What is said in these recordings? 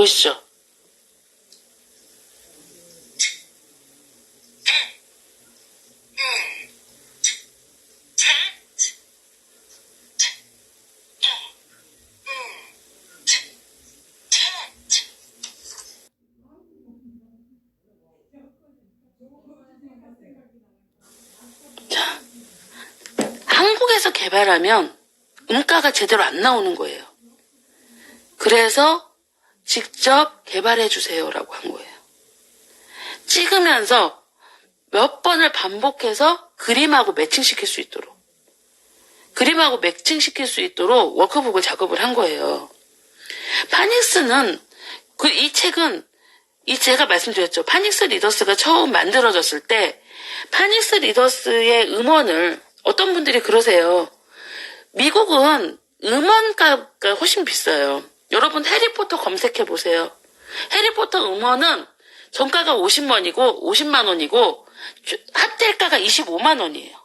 보이시죠? 자, 한국에서 개발하면 음가가 제대로 안 나오는 거예요. 그래서 직접 개발해 주세요라고 한 거예요. 찍으면서 몇 번을 반복해서 그림하고 매칭시킬 수 있도록 워크북을 작업을 한 거예요. 파닉스는 이 책은 제가 말씀드렸죠. 파닉스 리더스가 처음 만들어졌을 때 파닉스 리더스의 음원을 어떤 분들이 그러세요. 미국은 음원가가 훨씬 비싸요. 여러분 해리포터 검색해 보세요. 해리포터 음원은 정가가 50만 원이고 합딜가가 25만 원이에요.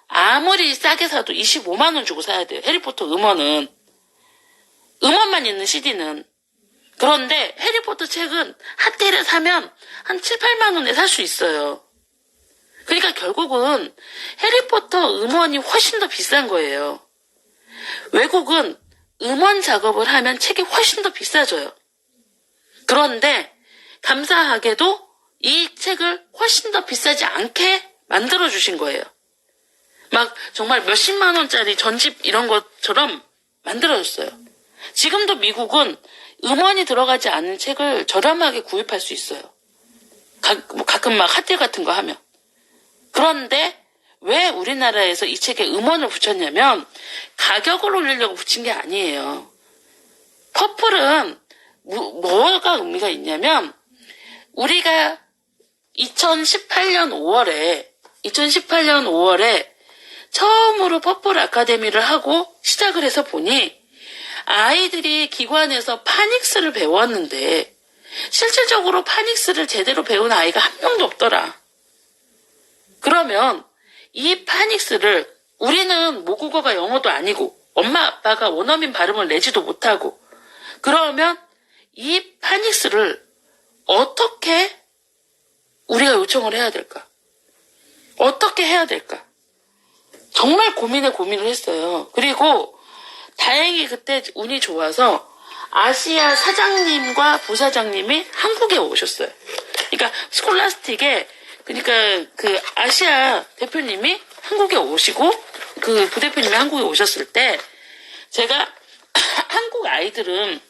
아무리 싸게 사도 25만 원 주고 사야 돼요. 해리포터 음원은. 음원만 있는 CD는. 그런데 해리포터 책은 핫딜에 사면 한 7, 8만 원에 살 수 있어요. 그러니까 결국은 해리포터 음원이 훨씬 더 비싼 거예요. 외국은 음원 작업을 하면 책이 훨씬 더 비싸져요. 그런데 감사하게도 이 책을 훨씬 더 비싸지 않게 만들어주신 거예요. 막 정말 몇십만 원짜리 전집 이런 것처럼 만들어줬어요. 지금도 미국은 음원이 들어가지 않은 책을 저렴하게 구입할 수 있어요. 가끔 막 핫딜 같은 거 하면. 그런데 왜 우리나라에서 이 책에 음원을 붙였냐면 가격을 올리려고 붙인 게 아니에요. 퍼플은 뭐가 의미가 있냐면 우리가 2018년 5월에 처음으로 퍼플 아카데미를 하고 시작을 해서 보니 아이들이 기관에서 파닉스를 배웠는데 실질적으로 파닉스를 제대로 배운 아이가 한 명도 없더라. 그러면 이 파닉스를 우리는 모국어가 영어도 아니고 엄마 아빠가 원어민 발음을 내지도 못하고 그러면 이 파닉스를 어떻게 우리가 요청을 해야 될까? 어떻게 해야 될까? 정말 고민을 했어요. 그리고 다행히 그때 운이 좋아서 아시아 사장님과 부사장님이 한국에 오셨어요. 그러니까 스콜라스틱에 그 아시아 대표님이 한국에 오시고 그 부대표님이 한국에 오셨을 때 제가 한국 아이들은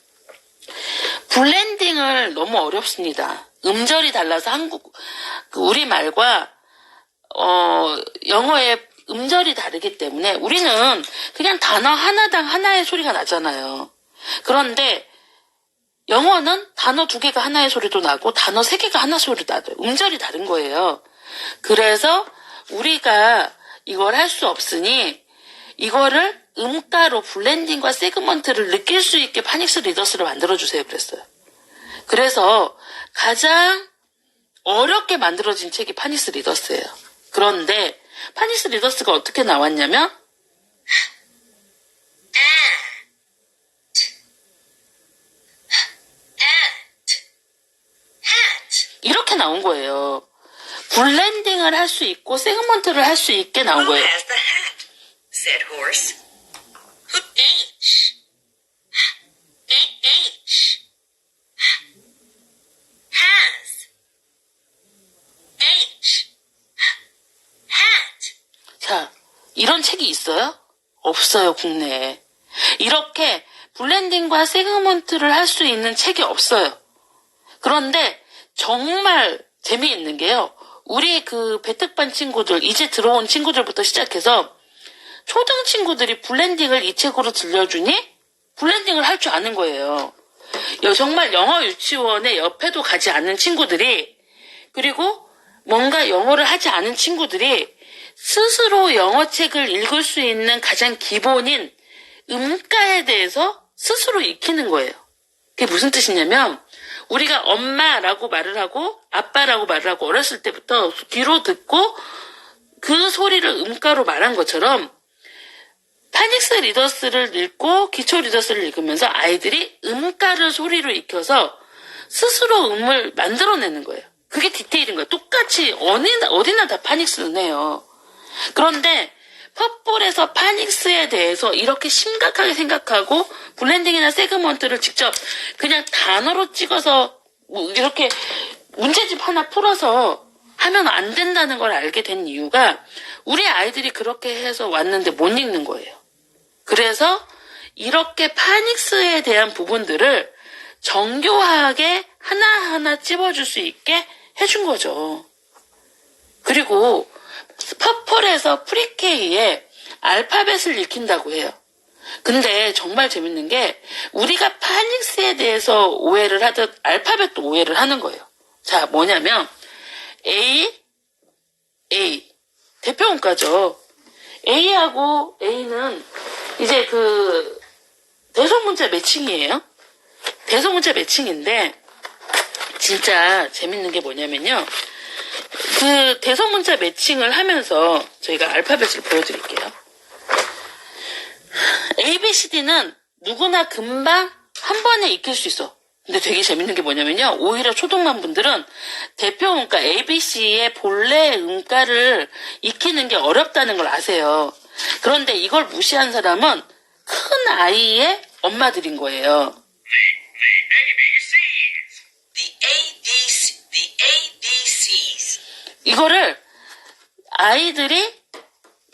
블렌딩을 너무 어렵습니다. 음절이 달라서 우리말과 영어의 음절이 다르기 때문에 우리는 그냥 단어 하나당 하나의 소리가 나잖아요. 그런데 영어는 단어 2개가 하나의 소리도 나고 단어 3개가 하나 소리도 나요. 음절이 다른 거예요. 그래서 우리가 이걸 할 수 없으니 이거를 음가로 블렌딩과 세그먼트를 느낄 수 있게 파닉스 리더스를 만들어주세요. 그랬어요. 그래서 가장 어렵게 만들어진 책이 파닉스 리더스예요. 그런데 파닉스 리더스가 어떻게 나왔냐면 이렇게 나온 거예요. 블렌딩을 할 수 있고 세그먼트를 할 수 있게 나온 거예요. Who has the hat? said horse. H. H. Has. H. Hat. 자, 이런 책이 있어요? 없어요, 국내에. 이렇게 블렌딩과 세그먼트를 할 수 있는 책이 없어요. 그런데 정말 재미있는 게요. 우리 그 배특반 친구들, 이제 들어온 친구들부터 시작해서 초등 친구들이 블렌딩을 이 책으로 들려주니 블렌딩을 할 줄 아는 거예요. 정말 영어 유치원에 옆에도 가지 않는 친구들이 그리고 뭔가 영어를 하지 않은 친구들이 스스로 영어책을 읽을 수 있는 가장 기본인 음가에 대해서 스스로 익히는 거예요. 그게 무슨 뜻이냐면 우리가 엄마라고 말을 하고 아빠라고 말을 하고 어렸을 때부터 귀로 듣고 그 소리를 음가로 말한 것처럼 파닉스 리더스를 읽고 기초 리더스를 읽으면서 아이들이 음가를 소리로 익혀서 스스로 음을 만들어내는 거예요. 그게 디테일인 거예요. 똑같이 어디나 다 파닉스는 해요. 그런데 퍼플에서 파닉스에 대해서 이렇게 심각하게 생각하고 블렌딩이나 세그먼트를 직접 그냥 단어로 찍어서 이렇게 문제집 하나 풀어서 하면 안 된다는 걸 알게 된 이유가 우리 아이들이 그렇게 해서 왔는데 못 읽는 거예요. 그래서 이렇게 파닉스에 대한 부분들을 정교하게 하나하나 찝어줄 수 있게 해준 거죠. 그리고 퍼플에서 프리케이에 알파벳을 익힌다고 해요. 근데 정말 재밌는 게 우리가 파닉스에 대해서 오해를 하듯 알파벳도 오해를 하는 거예요. 자, 뭐냐면 A 대표 문자죠. A하고 A는 이제 그 대소문자 매칭이에요. 대소문자 매칭인데 진짜 재밌는 게 뭐냐면요. 그 대소문자 매칭을 하면서 저희가 알파벳을 보여드릴게요. A, B, C, D는 누구나 금방 한 번에 익힐 수 있어. 근데 되게 재밌는 게 뭐냐면요. 오히려 초등반 분들은 대표 음가 A, B, C의 본래 음가를 익히는 게 어렵다는 걸 아세요. 그런데 이걸 무시한 사람은 큰 아이의 엄마들인 거예요. The ABCs. 이거를 아이들이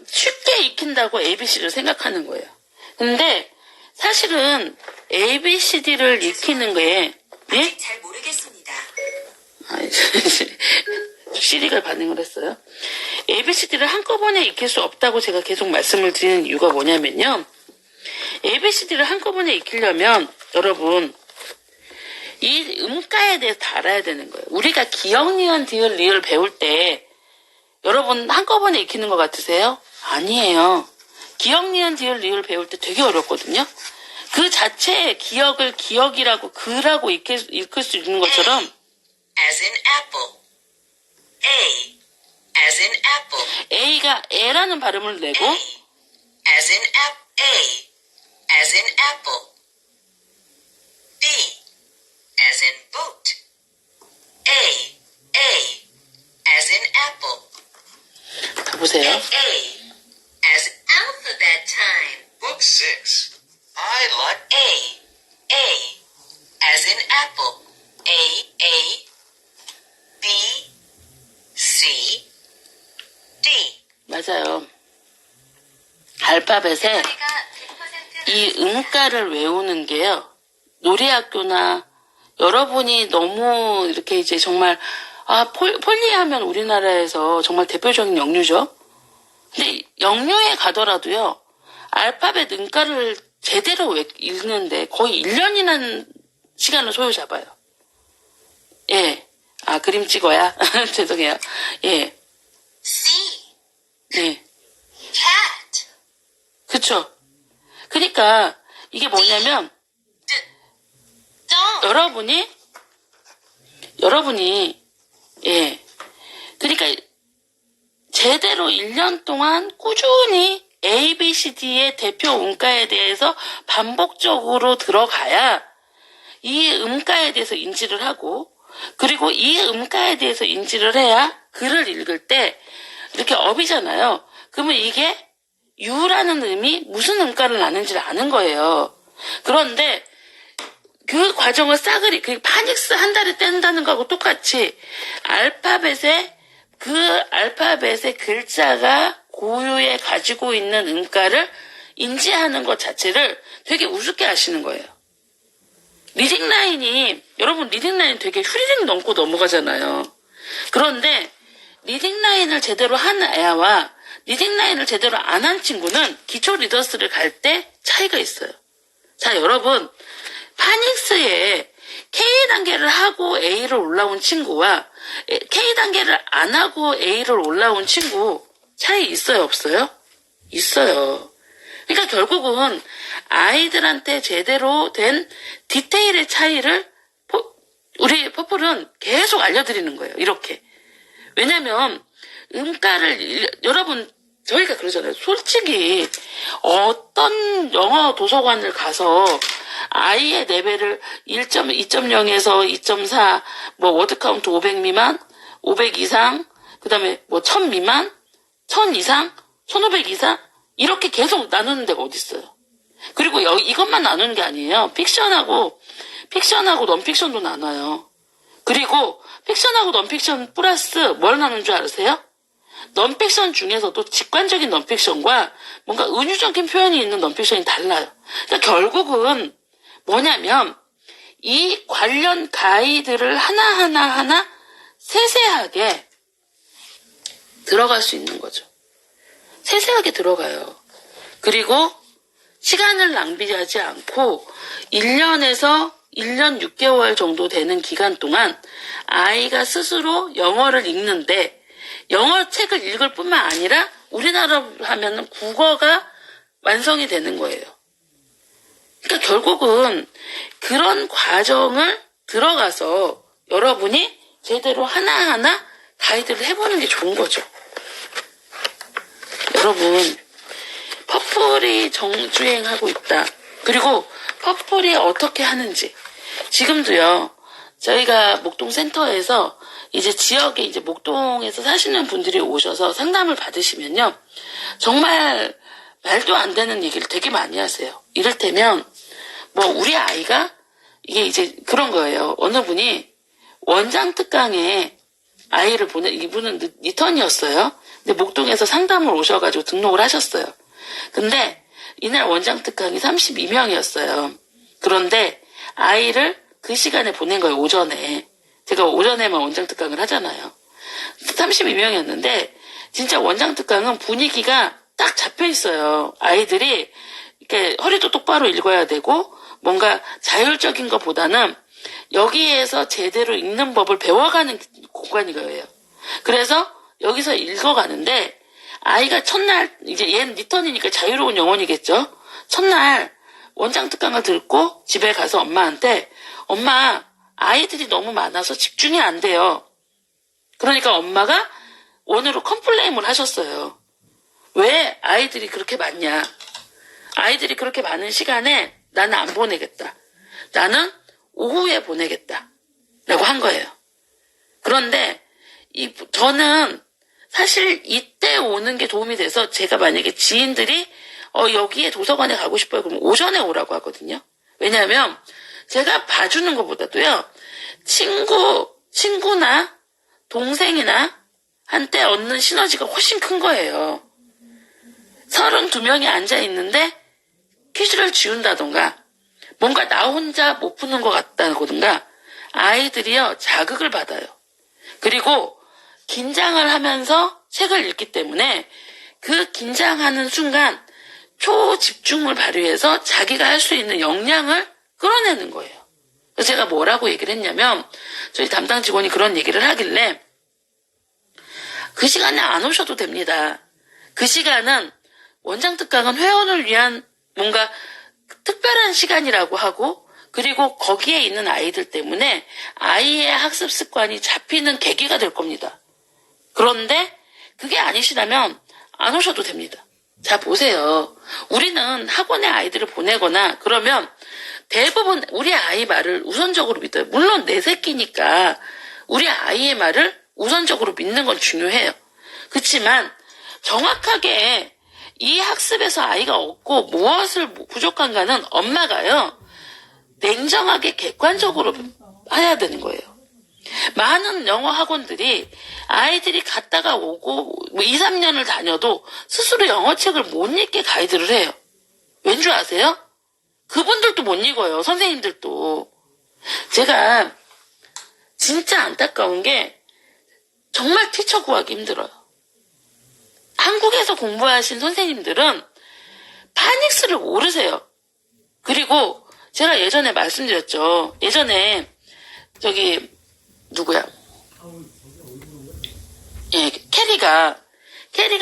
쉽게 익힌다고 ABC를 생각하는 거예요. 근데 사실은 ABCD를 익히는 거에 예? 잘 모르겠습니다. 시리가 반응을 했어요. ABCD를 한꺼번에 익힐 수 없다고 제가 계속 말씀을 드리는 이유가 뭐냐면요. ABCD를 한꺼번에 익히려면 여러분 이 음가에 대해서 다 알아야 되는 거예요. 우리가 기역, 니은, 디귿, 리을 배울 때 여러분 한꺼번에 익히는 것 같으세요? 아니에요. 기역, 니은, 디귿, 리을 배울 때 되게 어렵거든요. 그 자체의 기억을 기억이라고 글하고 읽을 수 있는 것처럼 As in apple. A. As in apple. A가 에라는 발음을 내고 A. As in A. As in apple. B. As in boot. A. As in apple. 다 보세요. A. As alphabet time. Book 6. I like A. As in apple. A. B. C. D. 맞아요. 알파벳에 이 음가를 외우는 게요. 놀이학교나 여러분이 너무 이렇게 이제 정말 폴리하면 우리나라에서 정말 대표적인 영유죠. 근데 영유에 가더라도요. 알파벳 음가를 제대로 읽는데 거의 1년이라는 시간을 소요잡아요. 예. 그림 찍어야? 죄송해요. 예. C. 예. Cat. 그쵸. 그러니까 이게 뭐냐면 Dog. 여러분이 예. 그러니까 제대로 1년 동안 꾸준히 A, B, C, D의 대표 음가에 대해서 반복적으로 들어가야 이 음가에 대해서 인지를 하고 그리고 이 음가에 대해서 인지를 해야 글을 읽을 때 이렇게 업이잖아요. 그러면 이게 유라는 음이 무슨 음가를 나는지를 아는 거예요. 그런데 그 과정을 싸그리 그 파닉스 한 달에 뗀다는 거하고 똑같이 그 알파벳의 글자가 고유에 가지고 있는 음가를 인지하는 것 자체를 되게 우습게 하시는 거예요. 여러분 리딩라인 되게 휘리릭 넘고 넘어가잖아요. 그런데 리딩라인을 제대로 한 애와 리딩라인을 제대로 안 한 친구는 기초 리더스를 갈 때 차이가 있어요. 자, 여러분 파닉스에 K단계를 하고 A를 올라온 친구와 K단계를 안 하고 A를 올라온 친구 차이 있어요, 없어요? 있어요. 그러니까 결국은 아이들한테 제대로 된 디테일의 차이를 우리 퍼플은 계속 알려드리는 거예요. 이렇게. 왜냐면 음가를 여러분 저희가 그러잖아요. 솔직히 어떤 영어 도서관을 가서 아이의 레벨을 1점, 2.0에서 2.4, 뭐 워드카운트 500 미만, 500 이상, 그 다음에 뭐 1000 미만, 1000 이상, 1500 이상 이렇게 계속 나누는 데가 어디 있어요. 그리고 이것만 나누는 게 아니에요. 픽션하고 넌픽션도 나눠요. 그리고 픽션하고 넌픽션 플러스 뭘 나누는 줄 아세요? 넌픽션 중에서도 직관적인 넌픽션과 뭔가 은유적인 표현이 있는 넌픽션이 달라요. 그러니까 결국은 뭐냐면 이 관련 가이드를 하나 세세하게 들어갈 수 있는 거죠. 세세하게 들어가요. 그리고 시간을 낭비하지 않고 1년에서 1년 6개월 정도 되는 기간 동안 아이가 스스로 영어를 읽는데 영어 책을 읽을 뿐만 아니라 우리나라로 하면은 국어가 완성이 되는 거예요. 그러니까 결국은 그런 과정을 들어가서 여러분이 제대로 하나하나 가이드를 해보는 게 좋은 거죠. 여러분, 퍼플이 정주행하고 있다. 그리고 퍼플이 어떻게 하는지. 지금도요, 저희가 목동센터에서 이제 지역에 이제 목동에서 사시는 분들이 오셔서 상담을 받으시면요, 정말 말도 안 되는 얘기를 되게 많이 하세요. 이를테면, 뭐, 우리 아이가, 이게 이제 그런 거예요. 어느 분이 원장 특강에 아이를 이분은 리턴이었어요. 근데 목동에서 상담을 오셔가지고 등록을 하셨어요. 근데 이날 원장 특강이 32명이었어요. 그런데 아이를 그 시간에 보낸 거예요, 오전에. 제가 오전에만 원장 특강을 하잖아요. 32명이었는데, 진짜 원장 특강은 분위기가 딱 잡혀 있어요. 아이들이 이렇게 허리도 똑바로 읽어야 되고, 뭔가 자율적인 것보다는 여기에서 제대로 읽는 법을 배워가는 공간인 거예요. 그래서 여기서 읽어가는데, 아이가 첫날, 이제 얘는 리턴이니까 자유로운 영혼이겠죠? 첫날 원장 특강을 듣고 집에 가서 엄마한테, 엄마, 아이들이 너무 많아서 집중이 안 돼요. 그러니까 엄마가 원으로 컴플레인을 하셨어요. 왜 아이들이 그렇게 많냐? 아이들이 그렇게 많은 시간에 나는 안 보내겠다. 나는 오후에 보내겠다. 라고 한 거예요. 그런데 저는 사실 이때 오는 게 도움이 돼서 제가 만약에 지인들이 여기에 도서관에 가고 싶어요. 그러면 오전에 오라고 하거든요. 왜냐하면 제가 봐주는 것보다도요, 친구나 동생이나 한테 얻는 시너지가 훨씬 큰 거예요. 32명이 앉아있는데 퀴즈를 지운다던가 뭔가 나 혼자 못 푸는 것 같다거든가 아이들이요, 자극을 받아요. 그리고 긴장을 하면서 책을 읽기 때문에 그 긴장하는 순간 초집중을 발휘해서 자기가 할 수 있는 역량을 끌어내는 거예요. 그래서 제가 뭐라고 얘기를 했냐면, 저희 담당 직원이 그런 얘기를 하길래, 그 시간에 안 오셔도 됩니다. 그 시간은 원장 특강은 회원을 위한 뭔가 특별한 시간이라고 하고, 그리고 거기에 있는 아이들 때문에 아이의 학습 습관이 잡히는 계기가 될 겁니다. 그런데 그게 아니시라면 안 오셔도 됩니다. 자, 보세요. 우리는 학원에 아이들을 보내거나 그러면 대부분 우리 아이 말을 우선적으로 믿어요. 물론 내 새끼니까 우리 아이의 말을 우선적으로 믿는 건 중요해요. 그렇지만 정확하게 이 학습에서 아이가 얻고 무엇을 부족한가는 엄마가요, 냉정하게 객관적으로 해야 되는 거예요. 많은 영어 학원들이 아이들이 갔다가 오고 2, 3년을 다녀도 스스로 영어책을 못 읽게 가이드를 해요. 왠 줄 아세요? 그분들도 못 읽어요. 선생님들도. 제가 진짜 안타까운 게 정말 티처 구하기 힘들어요. 한국에서 공부하신 선생님들은 파닉스를 모르세요. 그리고 제가 예전에 말씀드렸죠. 예전에 누구야? 예, 캐리가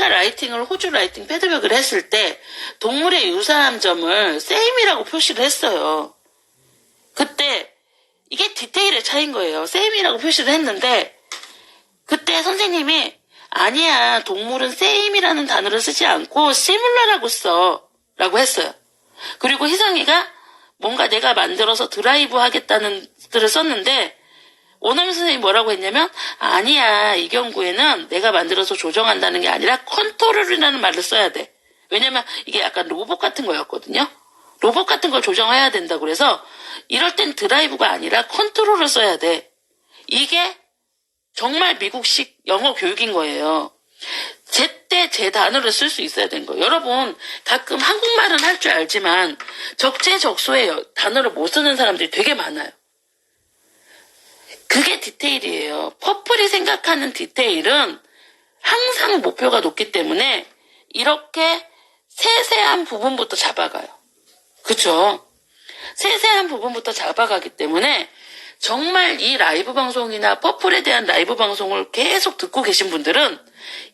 라이팅을 호주 라이팅 패드백을 했을 때 동물의 유사한 점을 세임이라고 표시를 했어요. 그때 이게 디테일의 차이인 거예요. 세임이라고 표시를 했는데 그때 선생님이 아니야, 동물은 same이라는 단어를 쓰지 않고 similar라고 써. 라고 했어요. 그리고 희성이가 뭔가 내가 만들어서 드라이브 하겠다는 뜻을 썼는데, 오남희 선생님이 뭐라고 했냐면, 아니야, 이 경우에는 내가 만들어서 조정한다는 게 아니라 컨트롤이라는 말을 써야 돼. 왜냐면 이게 약간 로봇 같은 거였거든요. 로봇 같은 걸 조정해야 된다고 그래서 이럴 땐 드라이브가 아니라 컨트롤을 써야 돼. 이게 정말 미국식 영어 교육인 거예요. 제때 제 단어를 쓸 수 있어야 되는 거예요. 여러분 가끔 한국말은 할 줄 알지만 적재적소에 단어를 못 쓰는 사람들이 되게 많아요. 그게 디테일이에요. 퍼플이 생각하는 디테일은 항상 목표가 높기 때문에 이렇게 세세한 부분부터 잡아가요. 그쵸? 세세한 부분부터 잡아가기 때문에 정말 이 라이브 방송이나 퍼플에 대한 라이브 방송을 계속 듣고 계신 분들은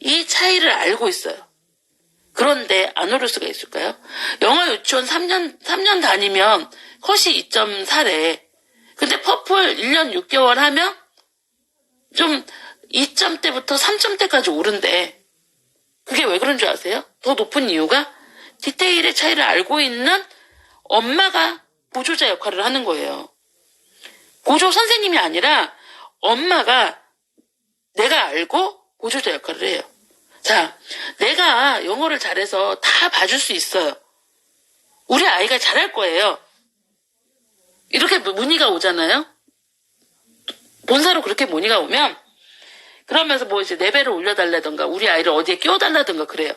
이 차이를 알고 있어요. 그런데 안 오를 수가 있을까요? 영어 유치원 3년 다니면 컷이 2.4래. 근데 퍼플 1년 6개월 하면 좀 2점대부터 3점대까지 오른대. 그게 왜 그런 줄 아세요? 더 높은 이유가 디테일의 차이를 알고 있는 엄마가 보조자 역할을 하는 거예요. 보조 선생님이 아니라 엄마가 내가 알고 보조자 역할을 해요. 자, 내가 영어를 잘해서 다 봐줄 수 있어요. 우리 아이가 잘할 거예요. 이렇게 문의가 오잖아요. 본사로 그렇게 문의가 오면 그러면서 뭐 이제 레벨을 올려달라던가 우리 아이를 어디에 끼워달라던가 그래요.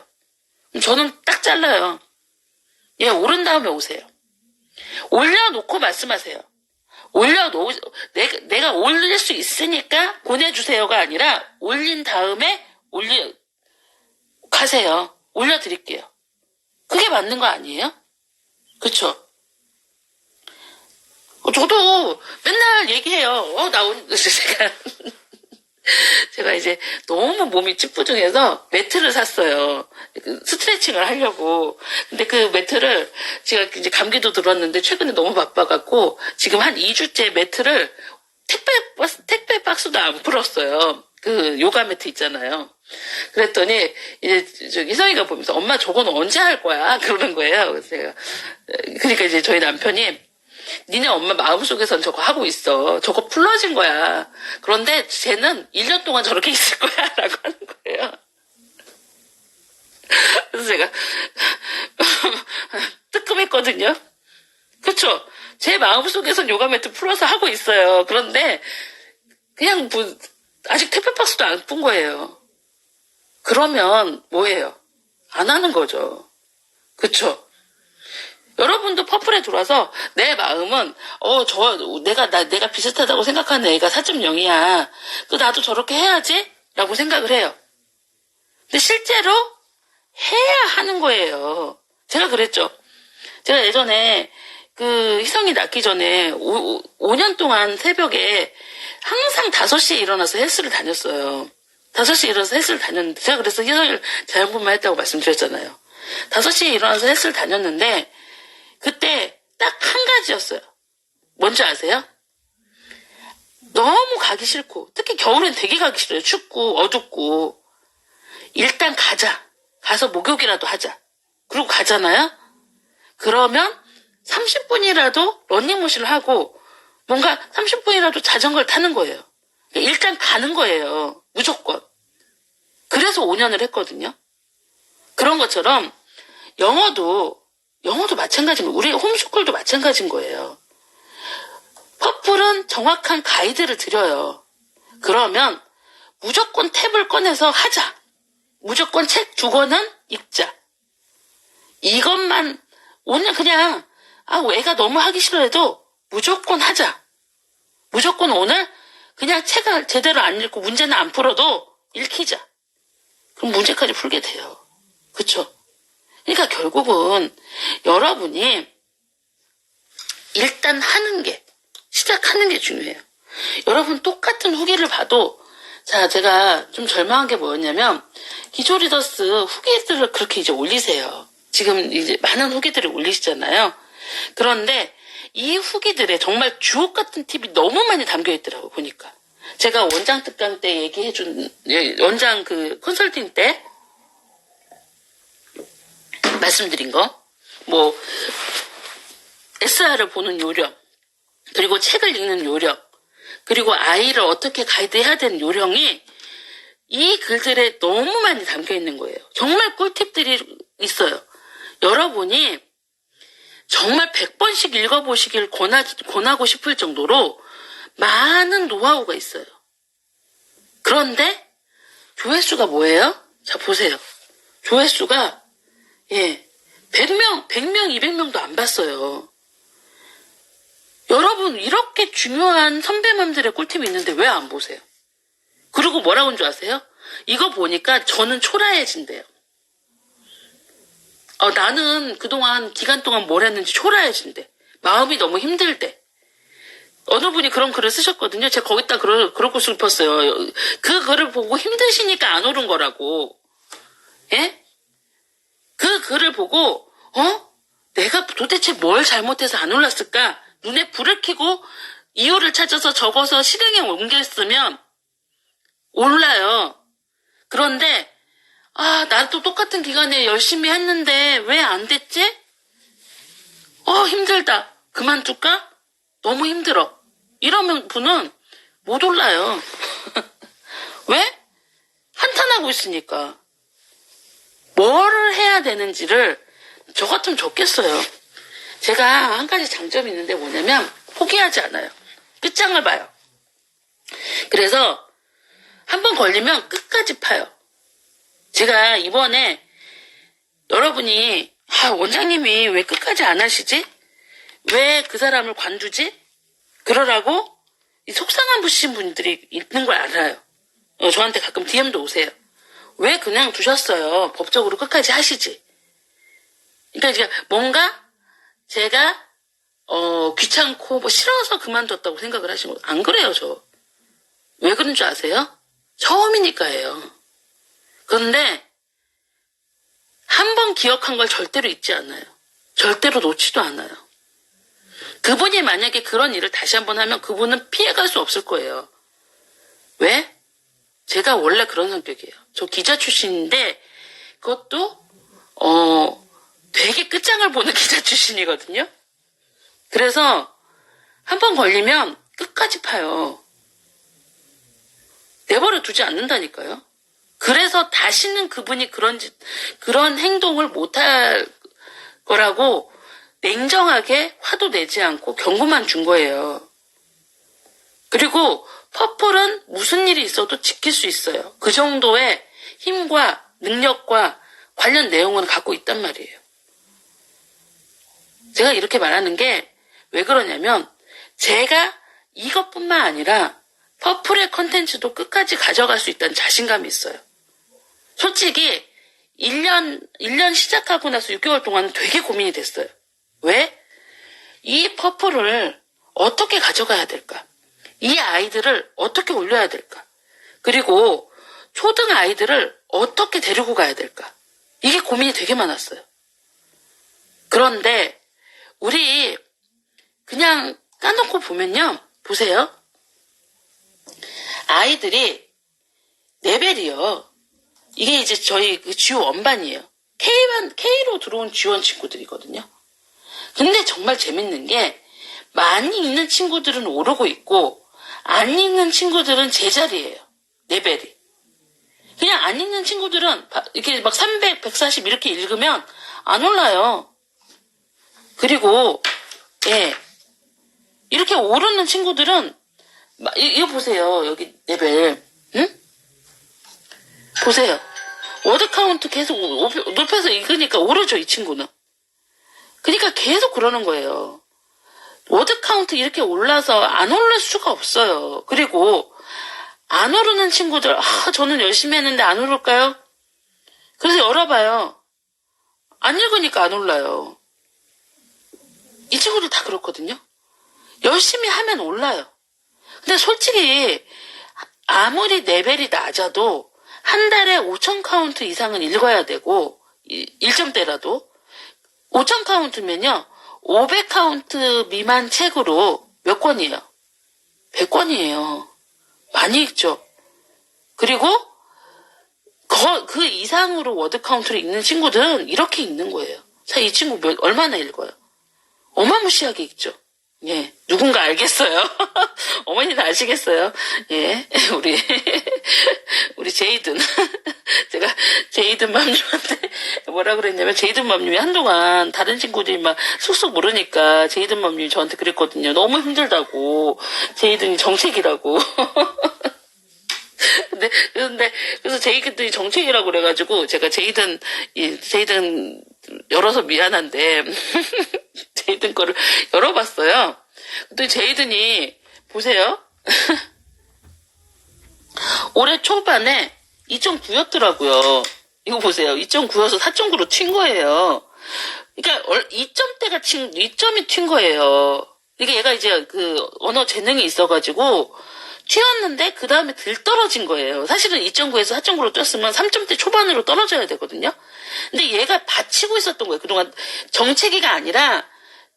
그럼 저는 딱 잘라요. 예, 오른 다음에 오세요. 올려놓고 말씀하세요. 내가 올릴 수 있으니까 보내주세요가 아니라 올린 다음에 가세요. 올려드릴게요. 그게 맞는 거 아니에요? 그쵸? 저도 맨날 얘기해요. 제가 이제 너무 몸이 찌뿌둥해서 매트를 샀어요. 스트레칭을 하려고. 근데 그 매트를 제가 이제 감기도 들었는데 최근에 너무 바빠갖고 지금 한 2주째 매트를 택배 박스도 안 풀었어요. 그 요가 매트 있잖아요. 그랬더니 이제 저기 희성이가 보면서 엄마 저건 언제 할 거야? 그러는 거예요. 그래서 제가 그러니까 이제 저희 남편이 니네 엄마 마음속에선 저거 하고 있어. 저거 풀러진 거야. 그런데 쟤는 1년 동안 저렇게 있을 거야. 라고 하는 거예요. 그래서 제가 뜨끔했거든요. 그쵸? 제 마음속에선 요가 매트 풀어서 하고 있어요. 그런데 그냥 아직 택배 박스도 안 푼 거예요. 그러면 뭐예요? 안 하는 거죠. 그쵸? 여러분도 퍼플에 들어와서 내 마음은 내가 비슷하다고 생각하는 애가 4.0이야. 나도 저렇게 해야지? 라고 생각을 해요. 근데 실제로 해야 하는 거예요. 제가 그랬죠. 제가 예전에 희성이 낳기 전에 5년 동안 새벽에 항상 5시에 일어나서 헬스를 다녔어요. 5시에 일어나서 헬스를 다녔는데 제가 그래서 희성이를 자연분만 했다고 말씀드렸잖아요. 5시에 일어나서 헬스를 다녔는데 그때 딱 한 가지였어요. 뭔지 아세요? 너무 가기 싫고 특히 겨울엔 되게 가기 싫어요. 춥고 어둡고 일단 가서 목욕이라도 하자. 그리고 가잖아요. 그러면 30분이라도 러닝머신을 하고 뭔가 30분이라도 자전거를 타는 거예요. 일단 가는 거예요. 무조건. 그래서 5년을 했거든요. 그런 것처럼 영어도 마찬가지입니다. 우리 홈스쿨도 마찬가지인 거예요. 퍼플은 정확한 가이드를 드려요. 그러면 무조건 탭을 꺼내서 하자. 무조건 책 2권은 읽자. 이것만 오늘 그냥 애가 너무 하기 싫어해도 무조건 하자. 무조건 오늘 그냥 책을 제대로 안 읽고 문제는 안 풀어도 읽히자. 그럼 문제까지 풀게 돼요. 그쵸? 그러니까 결국은 여러분이 일단 시작하는 게 중요해요. 여러분 똑같은 후기를 봐도 제가 좀 절망한 게 뭐였냐면 기조 리더스 후기들을 그렇게 이제 올리세요. 지금 이제 많은 후기들을 올리시잖아요. 그런데 이 후기들에 정말 주옥 같은 팁이 너무 많이 담겨 있더라고요. 보니까 제가 원장 특강 때 얘기해준, 원장 그 컨설팅 때 말씀드린 거, 뭐, SR을 보는 요령, 그리고 책을 읽는 요령, 그리고 아이를 어떻게 가이드해야 되는 요령이 이 글들에 너무 많이 담겨 있는 거예요. 정말 꿀팁들이 있어요. 여러분이 정말 100번씩 읽어보시길 권하고 싶을 정도로 많은 노하우가 있어요. 그런데 조회수가 뭐예요? 자, 보세요. 조회수가 100명, 200명도 안 봤어요. 여러분, 이렇게 중요한 선배맘들의 꿀팁이 있는데 왜 안 보세요? 그리고 뭐라고 하는 줄 아세요? 이거 보니까 저는 초라해진대요. 나는 그동안 기간 동안 뭘 했는지 초라해진대. 마음이 너무 힘들대. 어느 분이 그런 글을 쓰셨거든요. 제가 거기다 그러고 싶었어요. 그 글을 보고 힘드시니까 안 오른 거라고. 예? 그 글을 보고 내가 도대체 뭘 잘못해서 안 올랐을까? 눈에 불을 켜고 이유를 찾아서 적어서 실행에 옮겼으면 올라요. 그런데 나도 똑같은 기간에 열심히 했는데 왜 안 됐지? 힘들다. 그만둘까? 너무 힘들어. 이러면 분은 못 올라요. 왜? 한탄하고 있으니까. 뭐를 해야 되는지를 저 같으면 좋겠어요. 제가 한 가지 장점이 있는데 뭐냐면 포기하지 않아요. 끝장을 봐요. 그래서 한 번 걸리면 끝까지 파요. 제가 이번에 여러분이 원장님이 왜 끝까지 안 하시지? 왜 그 사람을 관두지? 그러라고 속상한 부신 분들이 있는 걸 알아요. 저한테 가끔 DM도 오세요. 왜 그냥 두셨어요? 법적으로 끝까지 하시지. 그러니까 뭔가 제가 귀찮고 뭐 싫어서 그만뒀다고 생각을 하신 거. 안 그래요, 저. 왜 그런 줄 아세요? 처음이니까예요. 그런데 한 번 기억한 걸 절대로 잊지 않아요. 절대로 놓지도 않아요. 그분이 만약에 그런 일을 다시 한번 하면 그분은 피해갈 수 없을 거예요. 왜? 제가 원래 그런 성격이에요. 저 기자 출신인데 그것도 되게 끝장을 보는 기자 출신이거든요. 그래서 한 번 걸리면 끝까지 파요. 내버려 두지 않는다니까요. 그래서 다시는 그분이 그런 행동을 못할 거라고 냉정하게 화도 내지 않고 경고만 준 거예요. 그리고 퍼플은 무슨 일이 있어도 지킬 수 있어요. 그 정도의 힘과 능력과 관련 내용을 갖고 있단 말이에요. 제가 이렇게 말하는 게 왜 그러냐면 제가 이것뿐만 아니라 퍼플의 컨텐츠도 끝까지 가져갈 수 있다는 자신감이 있어요. 솔직히 1년 시작하고 나서 6개월 동안 되게 고민이 됐어요. 왜? 이 퍼플을 어떻게 가져가야 될까? 이 아이들을 어떻게 올려야 될까? 그리고 초등 아이들을 어떻게 데리고 가야 될까? 이게 고민이 되게 많았어요. 그런데 우리 그냥 까놓고 보면요. 보세요. 아이들이 레벨이요. 이게 이제 저희 그 G1반이에요. K로 들어온 G1 친구들이거든요. 근데 정말 재밌는 게 많이 읽는 친구들은 오르고 있고 안 읽는 친구들은 제자리예요. 레벨이. 그냥 안 읽는 친구들은 이렇게 막 300, 140 이렇게 읽으면 안 올라요. 그리고 이렇게 오르는 친구들은 이거 보세요. 여기 레벨. 응? 보세요. 워드 카운트 계속 높여서 읽으니까 오르죠, 이 친구는. 그러니까 계속 그러는 거예요. 워드 카운트 이렇게 올라서 안 오를 수가 없어요. 그리고 안 오르는 친구들, 저는 열심히 했는데 안 오를까요? 그래서 열어봐요. 안 읽으니까 안 올라요. 이 친구들 다 그렇거든요. 열심히 하면 올라요. 근데 솔직히 아무리 레벨이 낮아도 한 달에 5,000 카운트 이상은 읽어야 되고 1점대라도 5,000 카운트면요 500 카운트 미만 책으로 몇 권이에요? 100권이에요. 많이 읽죠. 그리고 그 이상으로 워드 카운트를 읽는 친구들은 이렇게 읽는 거예요. 자, 이 친구 얼마나 읽어요? 어마무시하게 읽죠. 예, 누군가 알겠어요. 어머니는 아시겠어요. 예, 우리 제이든. 제가 제이든 맘님한테 뭐라 그랬냐면, 제이든 맘님이 한동안 다른 친구들이 막 쑥쑥 모르니까 제이든 맘님이 저한테 그랬거든요. 너무 힘들다고. 제이든이 정책이라고. 그래서 제이든이 정책이라고 그래가지고, 제가 제이든 열어서 미안한데, 제이든 거를 열어봤어요. 또 제이든이, 보세요. 올해 초반에 2.9였더라고요. 이거 보세요. 2.9여서 4.9로 튄 거예요. 그러니까 2점이 튄 거예요. 이게 얘가 이제 그 언어 재능이 있어가지고 튀었는데 그 다음에 들 떨어진 거예요. 사실은 2.9에서 4.9로 뛰었으면 3점대 초반으로 떨어져야 되거든요. 근데 얘가 받치고 있었던 거예요. 그동안 정체기가 아니라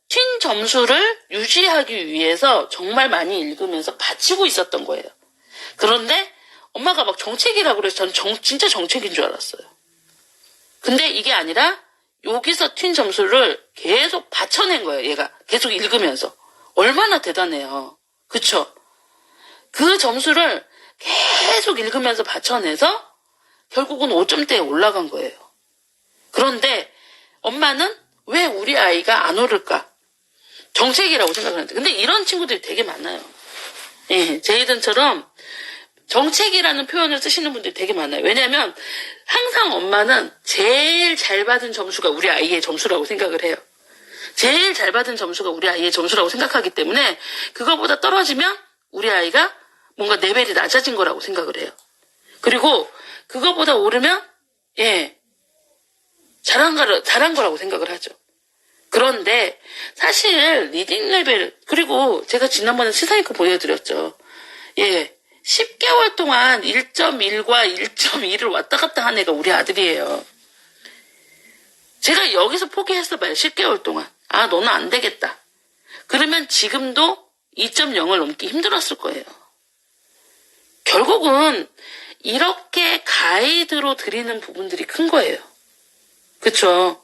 튄 점수를 유지하기 위해서 정말 많이 읽으면서 받치고 있었던 거예요. 그런데 엄마가 막 정책이라고 그래서 저는 진짜 정책인 줄 알았어요. 근데 이게 아니라 여기서 튄 점수를 계속 받쳐낸 거예요. 얘가 계속 읽으면서. 얼마나 대단해요. 그쵸? 그 점수를 계속 읽으면서 받쳐내서 결국은 5점대에 올라간 거예요. 그런데 엄마는 왜 우리 아이가 안 오를까? 정책이라고 생각하는데. 근데 이런 친구들이 되게 많아요. 예, 제이든처럼 정책이라는 표현을 쓰시는 분들이 되게 많아요. 왜냐하면 항상 엄마는 제일 잘 받은 점수가 우리 아이의 점수라고 생각을 해요. 제일 잘 받은 점수가 우리 아이의 점수라고 생각하기 때문에 그거보다 떨어지면 우리 아이가 뭔가 레벨이 낮아진 거라고 생각을 해요. 그리고 그거보다 오르면 잘한 거라고 생각을 하죠. 그런데 사실 리딩 레벨, 그리고 제가 지난번에 시사이크 보여드렸죠. 10개월 동안 1.1과 1.2를 왔다 갔다 한 애가 우리 아들이에요. 제가 여기서 포기했어봐요. 10개월 동안. 아, 너는 안 되겠다. 그러면 지금도 2.0을 넘기 힘들었을 거예요. 결국은 이렇게 가이드로 드리는 부분들이 큰 거예요. 그쵸?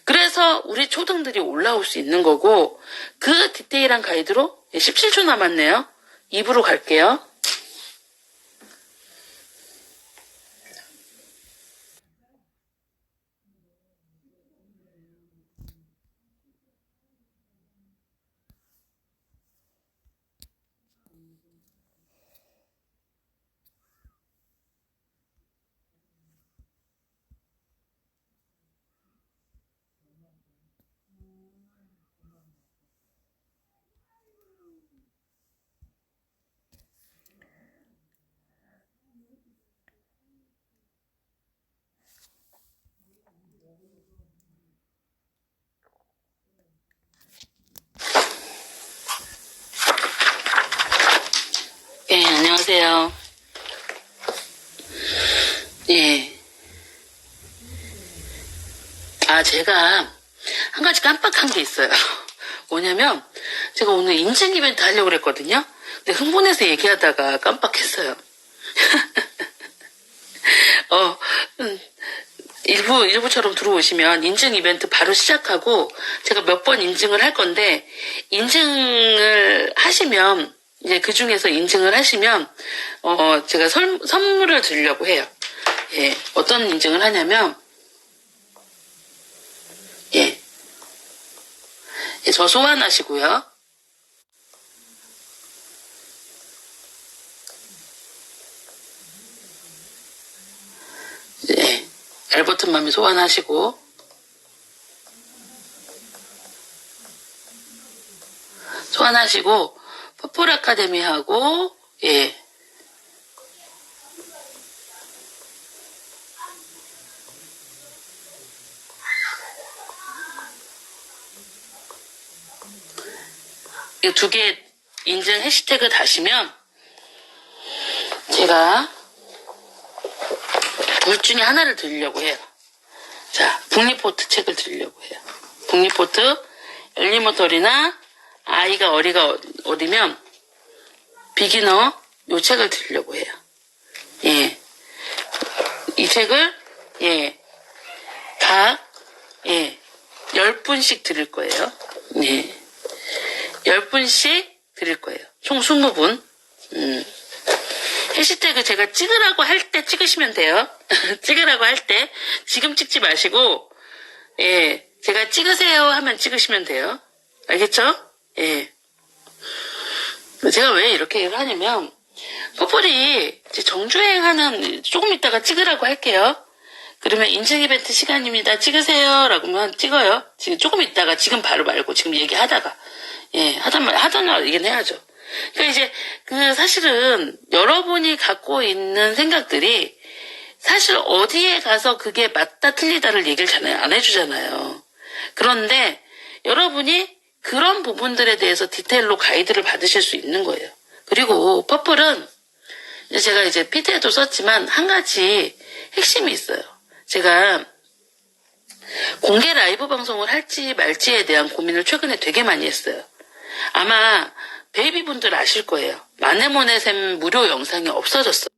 그래서 우리 초등들이 올라올 수 있는 거고, 그 디테일한 가이드로 17초 남았네요. 2부로 갈게요. 안녕하세요. 제가 한 가지 깜빡한 게 있어요. 뭐냐면 제가 오늘 인증 이벤트 하려고 그랬거든요. 근데 흥분해서 얘기하다가 깜빡했어요. 일부처럼 들어오시면 인증 이벤트 바로 시작하고 제가 몇 번 인증을 할 건데, 인증을 하시면, 이제 그 중에서 인증을 하시면, 제가 선물을 드리려고 해요. 어떤 인증을 하냐면, 저 소환하시고요. 알버튼 맘이 소환하시고, 퍼플 아카데미하고, 이 두 개 인증 해시태그 다시면 제가 둘 중에 하나를 드리려고 해요. 자, 북리포트 책을 드리려고 해요. 북리포트, 엘리먼터리나 아이가 어리면 비기너 요 책을 드리려고 해요. 예. 이 책을, 예. 각, 예. 10분씩 드릴 거예요. 예. 10분씩 드릴 거예요. 총 20분. 해시태그 제가 찍으라고 할 때 찍으시면 돼요. 찍으라고 할 때. 지금 찍지 마시고, 예. 제가 찍으세요 하면 찍으시면 돼요. 알겠죠? 예. 제가 왜 이렇게 일을 하냐면, 퍼플이 이제 정주행하는, 조금 있다가 찍으라고 할게요. 그러면 인증 이벤트 시간입니다. 찍으세요. 라고 하면 찍어요. 지금 조금 있다가, 지금 바로 말고, 지금 얘기하다가. 예, 하던 말 얘기는 해야죠. 그러니까 이제, 사실은, 여러분이 갖고 있는 생각들이, 사실 어디에 가서 그게 맞다 틀리다를 얘기를 잘 안 해주잖아요. 그런데, 여러분이 그런 부분들에 대해서 디테일로 가이드를 받으실 수 있는 거예요. 그리고, 퍼플은, 제가 이제 PT에도 썼지만, 한 가지 핵심이 있어요. 제가, 공개 라이브 방송을 할지 말지에 대한 고민을 최근에 되게 많이 했어요. 아마 베이비분들 아실 거예요. 마네모네샘 무료 영상이 없어졌어요.